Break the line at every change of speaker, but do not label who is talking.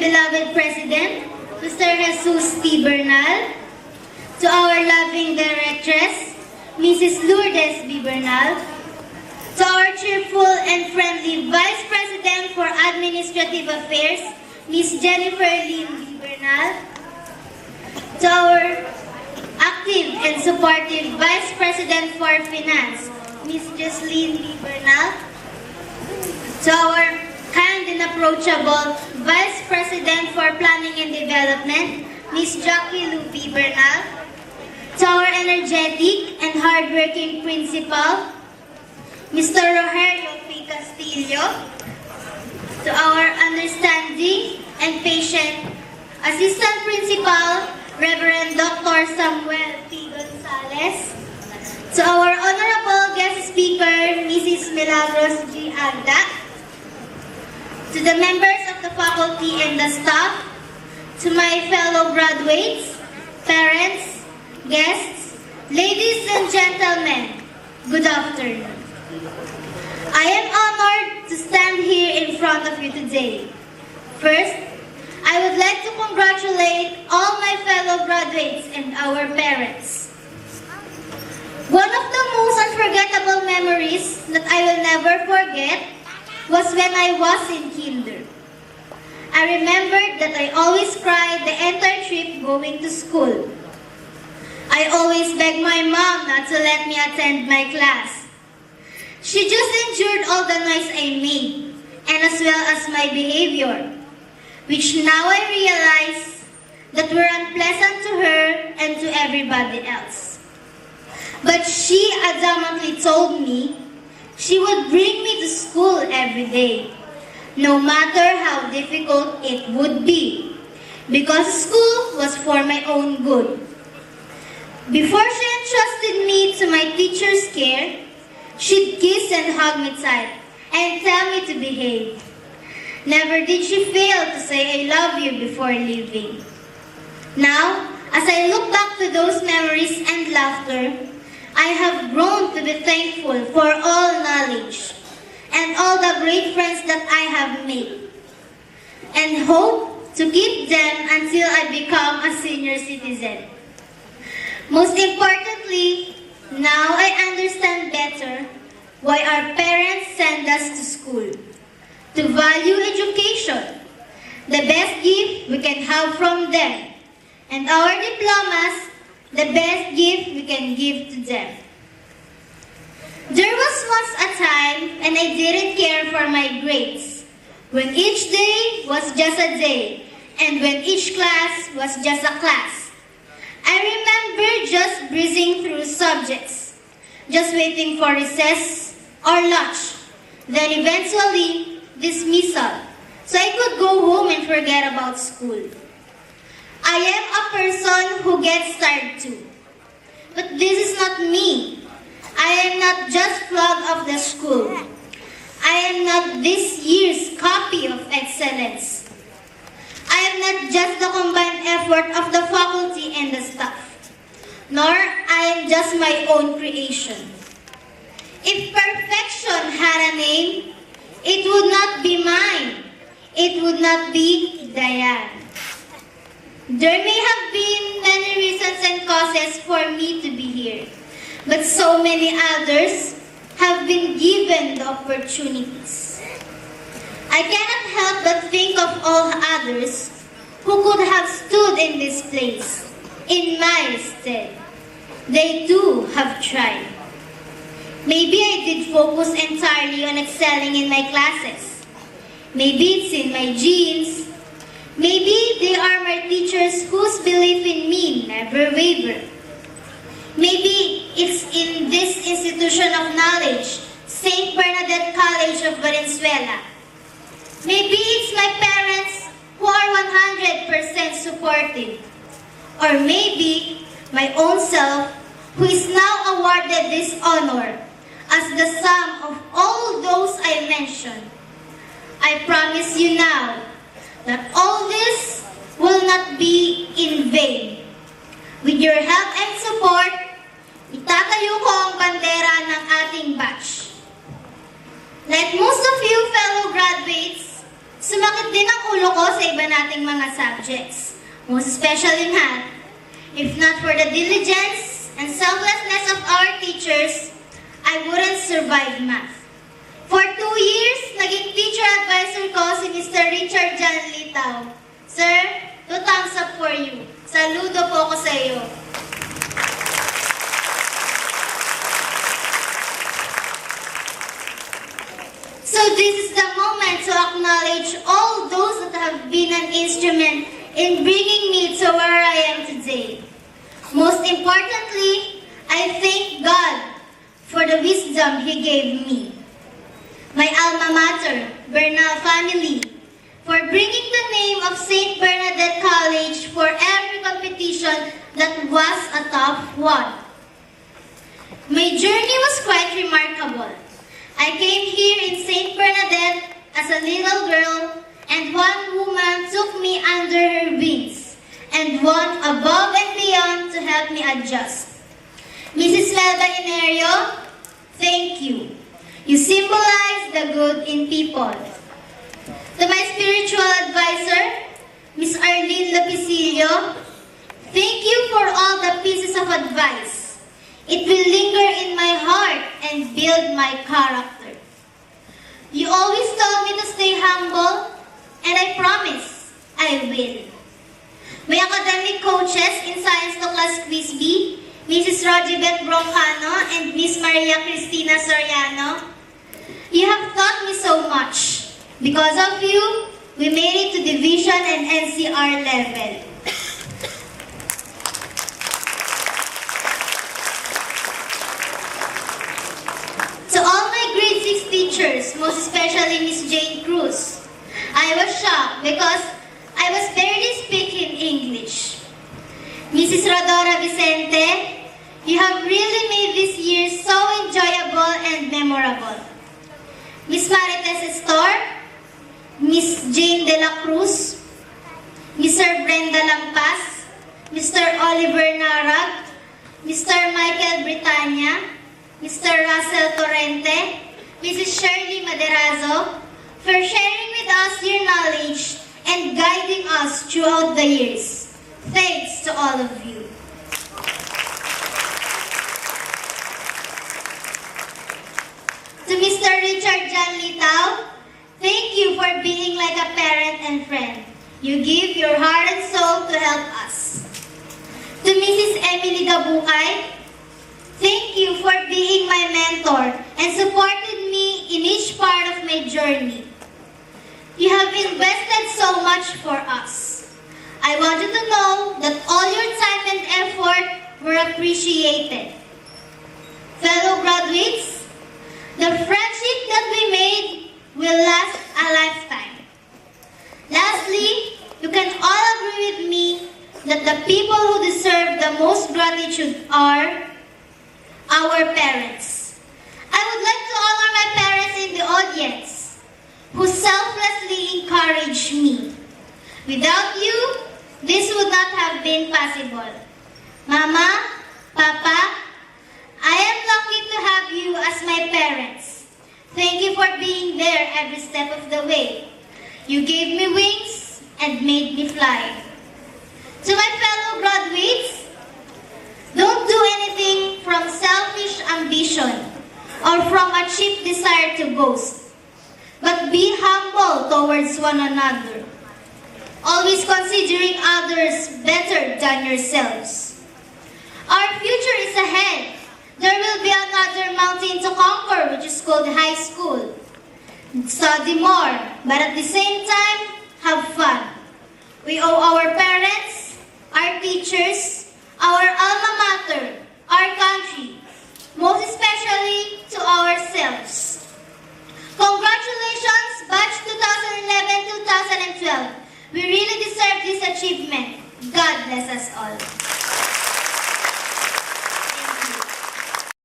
beloved President, Mr. Jesus T. Bernal, to our loving Directress, Mrs. Lourdes B. Bernal, to our cheerful and friendly Vice President for Administrative Affairs, Ms. Jennifer Lynn B. Bernal, to our active and supportive Vice President for Finance, Ms. Jocelyn B. Bernal, to our kind and approachable Vice President for Planning and Development, Ms. Jackie Lou B. Bernal, to our energetic and hardworking Principal, Mr. Rogerio P. Castillo, to our understanding and patient Assistant Principal, Reverend Dr. Samuel P. Gonzalez, to our Honorable Guest Speaker, Mrs. Milagros G. Agda, to the members of the faculty and the staff, to my fellow graduates, parents, guests, ladies and gentlemen, good afternoon. I am honored to stand here in front of you today. First, I would like to congratulate all my fellow graduates and our parents. One of the most unforgettable memories that I will never forget was when I was in kinder. I remembered that I always cried the entire trip going to school. I always begged my mom not to let me attend my class. She just endured all the noise I made, and as well as my behavior, which now I realize that were unpleasant to her and to everybody else. But she adamantly told me she would bring me to school every day, no matter how difficult it would be, because school was for my own good. Before she entrusted me to my teacher's care, she'd kiss and hug me tight and tell me to behave. Never did she fail to say I love you before leaving. Now, as I look back to those memories and laughter, I have grown to be thankful for all knowledge and all the great friends that I have made, and hope to keep them until I become a senior citizen. Most importantly, now I understand better why our parents send us to school. To value education, the best gift we can have from them, and our diplomas, the best gift we can give to them. There was once a time when I didn't care for my grades, when each day was just a day, and when each class was just a class. I remember just breezing through subjects, just waiting for recess or lunch, then eventually dismissal, so I could go home and forget about school. I am a person who gets tired too, but this is not me. I am not just plug of the school. I am not this year's copy of excellence. I am not just the combined effort of the faculty and the staff, nor I am just my own creation. If perfection had a name, it would not be mine. It would not be Diane. There may have been many reasons and causes for me to be here, but so many others have been given the opportunities. I cannot help but think of all others who could have stood in this place in my stead. They too have tried. Maybe I did focus entirely on excelling in my classes. Maybe it's in my genes. Maybe they are my teachers whose belief in me never wavered. Maybe it's in this institution of knowledge, St.Bernadette College of Valenzuela. Maybe it's my parents who are 100% supportive. Or maybe my own self who is now awarded this honor as the sum of all those I mentioned. I promise you now that all this will not be in vain. With your help and support, itatayo ko ang bandera ng ating batch. Like most of you fellow graduates, sumakit din din ang ulo ko sa iba nating mga subjects, most especially math. If not for the diligence and selflessness of our teachers, I wouldn't survive math. For 2 years, naging teacher advisor ko si Mr. Richard John Litaw. Sir, 2 thumbs up for you. Saludo po ko sa iyo. So this is the moment to acknowledge all those that have been an instrument in bringing me to where I am today. Most importantly, I thank God for the wisdom He gave me. My alma mater, Bernal family, for bringing the name of St.Bernadette College for every competition that was a tough one. My journey was quite remarkable. I came here in St.Bernadette as a little girl, and one woman took me under her wings and went above and beyond to help me adjust. Mrs. Melba Inerio, thank you. You symbolize the good in people. To my spiritual advisor, Miss Arlene Lapicillo, thank you for all the pieces of advice. It will linger in my heart and build my character. You always told me to stay humble, and I promise I will. My academic coaches in Science to Class Quiz B, Mrs. Rojibet Broncano and Miss Maria Cristina Soriano, you have taught me so much. Because of you, we made it to division and NCR level. To all my grade 6 teachers, most especially Miss Jane Cruz, I was shocked because I was barely speaking English. Mrs. Rodora Vicente, you have really made this year so enjoyable and memorable. Miss Marites Estor, Miss Jane de la Cruz, Mr. Brenda Lampas, Mr. Oliver Narag, Mr. Michael Britania, Mr. Russell Torrente, Mrs. Shirley Maderazo, for sharing with us your knowledge and guiding us throughout the years. Thanks to all of you. To Mr. Richard John Litaw, thank you for being like a parent and friend. You give your heart and soul to help us. To Mrs. Emily Gabukay, thank you for being my mentor and supported me in each part of my journey. You have invested so much for us. I want you to know that all your time and effort were appreciated. Fellow graduates, the friendship that we made will last a lifetime. Lastly, you can all agree with me that the people who deserve the most gratitude are our parents. I would like to honor my parents in the audience who selflessly encouraged me. Without you, this would not have been possible. Mama, Papa, I am lucky to have you as my parents. Thank you for being there every step of the way. You gave me wings and made me fly. To my fellow graduates, don't do anything from selfish ambition or from a cheap desire to boast, but be humble towards one another, always considering others better than yourselves. Our future is ahead. There will be another mountain to conquer, which is called high school. Study more, but at the same time, have fun. We owe our parents, our teachers, our alma mater, our country, most especially to ourselves. Congratulations, batch 2011-2012. We really deserve this achievement. God bless us all.